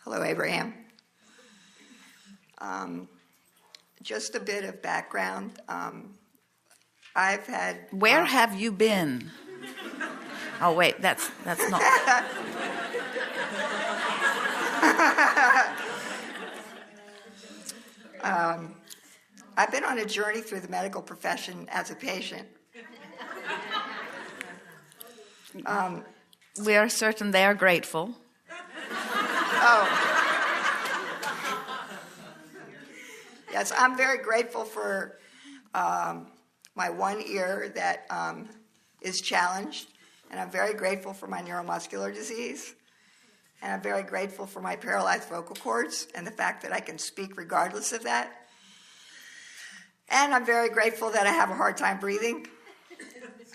Hello, Abraham. Just a bit of background. I've had... Where have you been? Oh, wait, that's not... I've been on a journey through the medical profession as a patient. We are certain they are grateful. Yes, I'm very grateful for my one ear that is challenged, and I'm very grateful for my neuromuscular disease, and I'm very grateful for my paralyzed vocal cords and the fact that I can speak regardless of that. And I'm very grateful that I have a hard time breathing.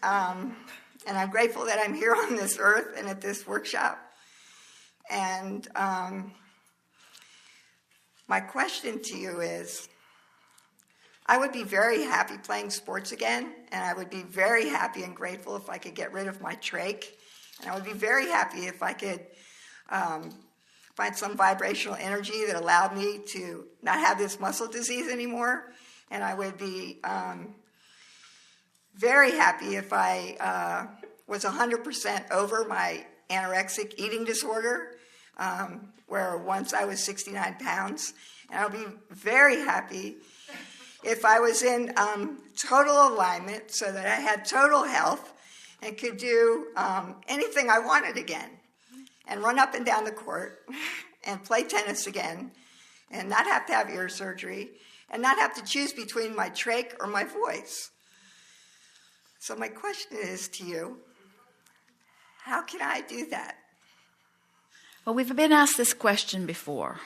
And I'm grateful that I'm here on this earth and at this workshop. And my question to you is, I would be very happy playing sports again, and I would be very happy and grateful if I could get rid of my trach, and I would be very happy if I could find some vibrational energy that allowed me to not have this muscle disease anymore, and I would be very happy if I was 100% over my anorexic eating disorder, where once I was 69 pounds. And I'll be very happy if I was in total alignment so that I had total health and could do anything I wanted again and run up and down the court and play tennis again and not have to have ear surgery and not have to choose between my trach or my voice. So my question is to you, how can I do that? Well, we've been asked this question before.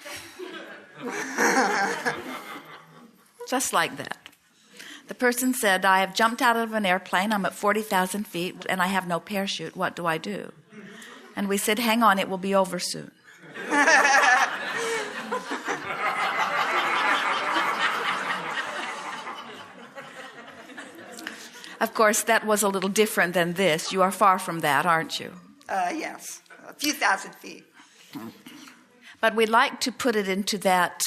Just like that. The person said, I have jumped out of an airplane, I'm at 40,000 feet, and I have no parachute. What do I do? And we said, hang on, it will be over soon. Of course, that was a little different than this. You are far from that, aren't you? Yes, a few thousand feet. But we like to put it into that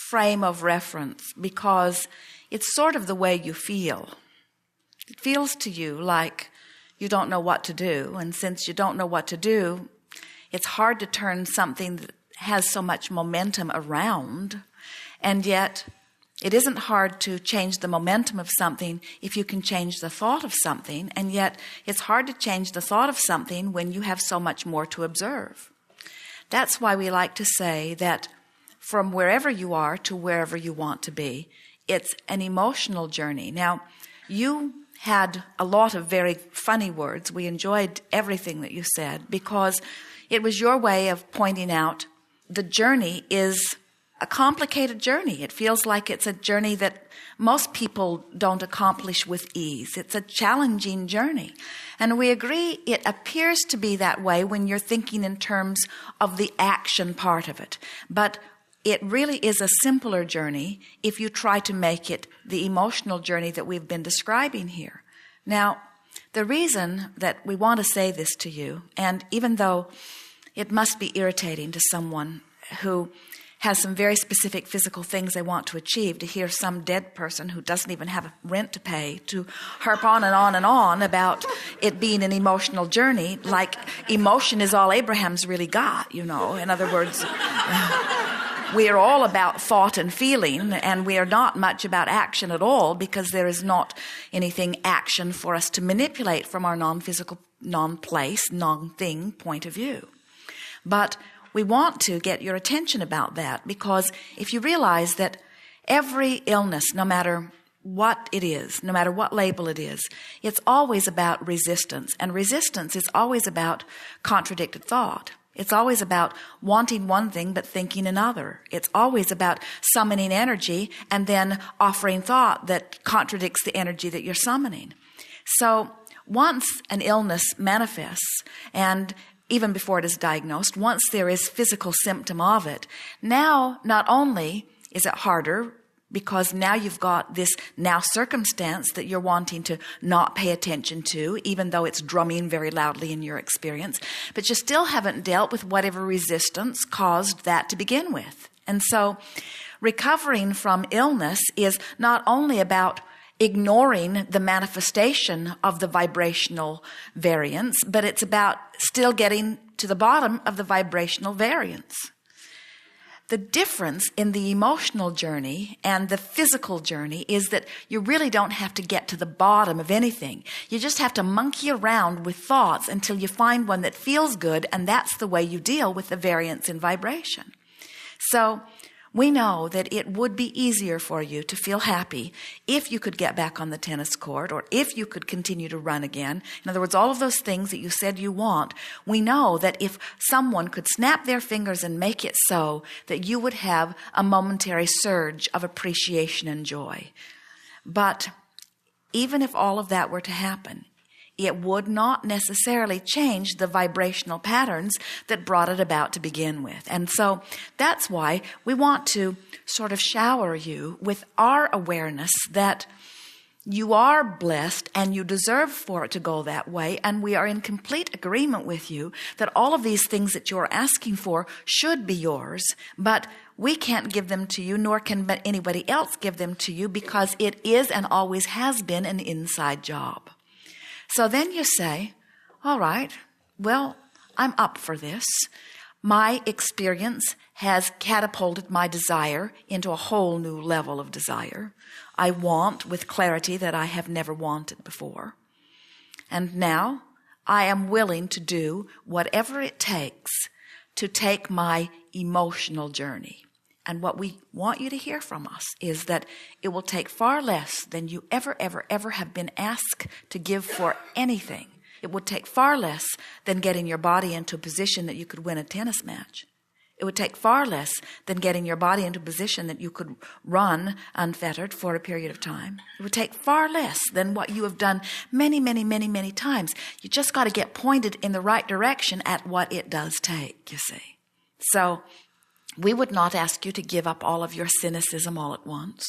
frame of reference because it's sort of the way you feel. It feels to you like you don't know what to do. And since you don't know what to do, it's hard to turn something that has so much momentum around. And yet, it isn't hard to change the momentum of something if you can change the thought of something. And yet, it's hard to change the thought of something when you have so much more to observe. That's why we like to say that from wherever you are to wherever you want to be, it's an emotional journey. Now, you had a lot of very funny words. We enjoyed everything that you said because it was your way of pointing out the journey is a complicated journey. It feels like it's a journey that most people don't accomplish with ease. It's a challenging journey. And we agree it appears to be that way when you're thinking in terms of the action part of it. But it really is a simpler journey if you try to make it the emotional journey that we've been describing here. Now, the reason that we want to say this to you, and even though it must be irritating to someone who has some very specific physical things they want to achieve, to hear some dead person who doesn't even have rent to pay to harp on and on about it being an emotional journey, like emotion is all Abraham's really got, you know. In other words, we are all about thought and feeling, and we are not much about action at all because there is not anything action for us to manipulate from our non-physical, non-place, non-thing point of view. But we want to get your attention about that because if you realize that every illness, no matter what it is, no matter what label it is, it's always about resistance. And resistance is always about contradicted thought. It's always about wanting one thing but thinking another. It's always about summoning energy and then offering thought that contradicts the energy that you're summoning. So once an illness manifests, and even before it is diagnosed, once there is physical symptom of it, now not only is it harder because now you've got this now circumstance that you're wanting to not pay attention to, even though it's drumming very loudly in your experience, but you still haven't dealt with whatever resistance caused that to begin with. And so recovering from illness is not only about ignoring the manifestation of the vibrational variance, but it's about still getting to the bottom of the vibrational variance. The difference in the emotional journey and the physical journey is that you really don't have to get to the bottom of anything. You just have to monkey around with thoughts until you find one that feels good, and that's the way you deal with the variance in vibration. So we know that it would be easier for you to feel happy if you could get back on the tennis court, or if you could continue to run again. In other words, all of those things that you said you want, we know that if someone could snap their fingers and make it so, that you would have a momentary surge of appreciation and joy. But even if all of that were to happen, it would not necessarily change the vibrational patterns that brought it about to begin with. And so that's why we want to sort of shower you with our awareness that you are blessed and you deserve for it to go that way. And we are in complete agreement with you that all of these things that you're asking for should be yours, but we can't give them to you, nor can anybody else give them to you, because it is and always has been an inside job. So then you say, all right, well, I'm up for this. My experience has catapulted my desire into a whole new level of desire. I want with clarity that I have never wanted before. And now I am willing to do whatever it takes to take my emotional journey. And what we want you to hear from us is that it will take far less than you ever have been asked to give for anything. It would take far less than getting your body into a position that you could win a tennis match. It would take far less than getting your body into a position that you could run unfettered for a period of time. It would take far less than what you have done many times. You just got to get pointed in the right direction at what it does take, you see. So we would not ask you to give up all of your cynicism all at once,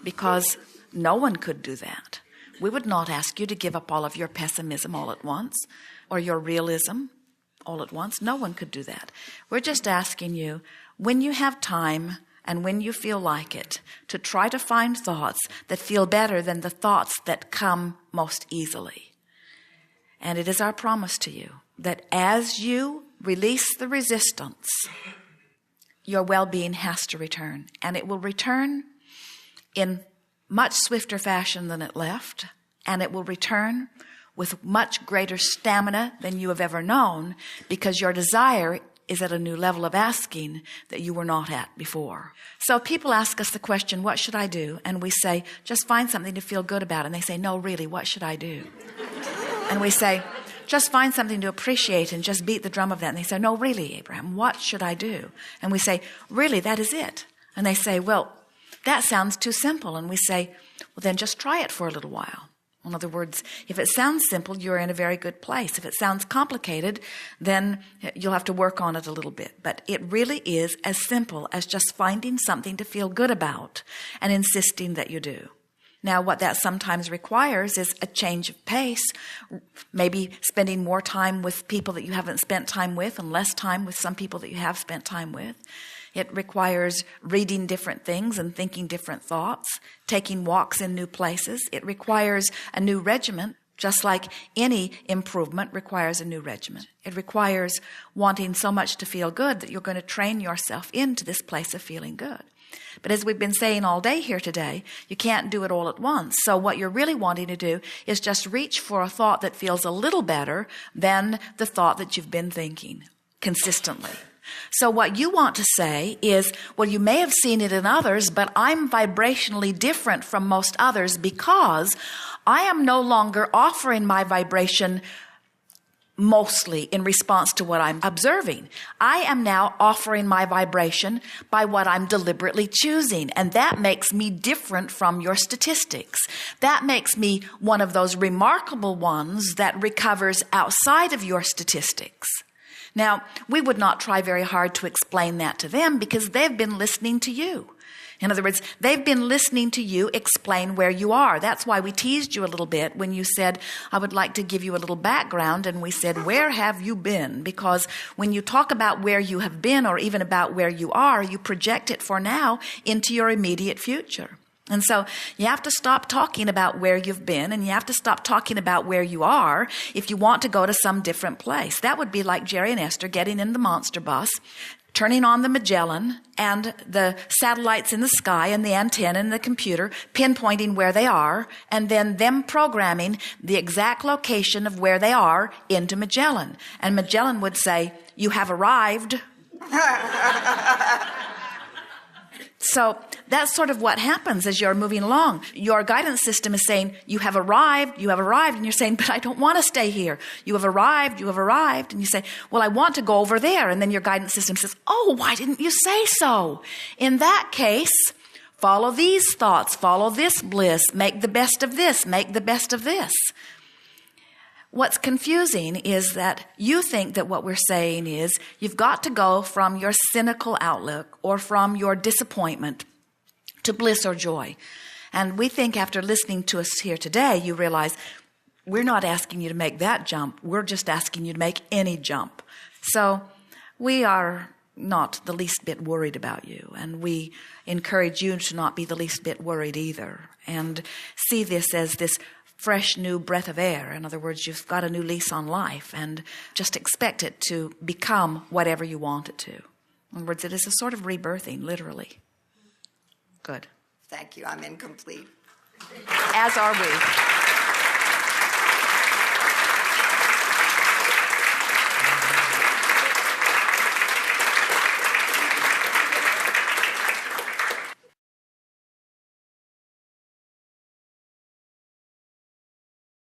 because no one could do that. We would not ask you to give up all of your pessimism all at once, or your realism all at once. No one could do that. We're just asking you, when you have time and when you feel like it, to try to find thoughts that feel better than the thoughts that come most easily. And it is our promise to you that as you release the resistance, your well-being has to return, and it will return in much swifter fashion than it left, and it will return with much greater stamina than you have ever known, because your desire is at a new level of asking that you were not at before. So people ask us the question, what should I do? And we say, just find something to feel good about. And they say, no, really, what should I do? And we say, just find something to appreciate and just beat the drum of that. And they say, no, really, Abraham, what should I do? And we say, really, that is it. And they say, well, that sounds too simple. And we say, well, then just try it for a little while. In other words, if it sounds simple, you're in a very good place. If it sounds complicated, then you'll have to work on it a little bit. But it really is as simple as just finding something to feel good about and insisting that you do. Now, what that sometimes requires is a change of pace, maybe spending more time with people that you haven't spent time with and less time with some people that you have spent time with. It requires reading different things and thinking different thoughts, taking walks in new places. It requires a new regimen, just like any improvement requires a new regimen. It requires wanting so much to feel good that you're going to train yourself into this place of feeling good. But as we've been saying all day here today, you can't do it all at once. So what you're really wanting to do is just reach for a thought that feels a little better than the thought that you've been thinking consistently. So what you want to say is, well, you may have seen it in others, but I'm vibrationally different from most others because I am no longer offering my vibration mostly in response to what I'm observing. I am now offering my vibration by what I'm deliberately choosing. And that makes me different from your statistics. That makes me one of those remarkable ones that recovers outside of your statistics. Now, we would not try very hard to explain that to them because they've been listening to you. In other words, they've been listening to you explain where you are. That's why we teased you a little bit when you said, I would like to give you a little background. And we said, where have you been? Because when you talk about where you have been or even about where you are, you project it for now into your immediate future. And so you have to stop talking about where you've been and you have to stop talking about where you are if you want to go to some different place. That would be like Jerry and Esther getting in the monster bus, turning on the Magellan and the satellites in the sky and the antenna and the computer, pinpointing where they are, and then them programming the exact location of where they are into Magellan. And Magellan would say, you have arrived. So that's sort of what happens as you're moving along. Your guidance system is saying, you have arrived, and you're saying, but I don't want to stay here. You have arrived, and you say, well, I want to go over there. And then your guidance system says, oh, why didn't you say so? In that case, follow these thoughts, follow this bliss, make the best of this, make the best of this. What's confusing is that you think that what we're saying is you've got to go from your cynical outlook or from your disappointment to bliss or joy. And we think after listening to us here today, you realize we're not asking you to make that jump. We're just asking you to make any jump. So we are not the least bit worried about you. And we encourage you to not be the least bit worried either. And see this as this fresh new breath of air. In other words, you've got a new lease on life and just expect it to become whatever you want it to. In other words, it is a sort of rebirthing, literally. Good. Thank you. I'm incomplete. As are we.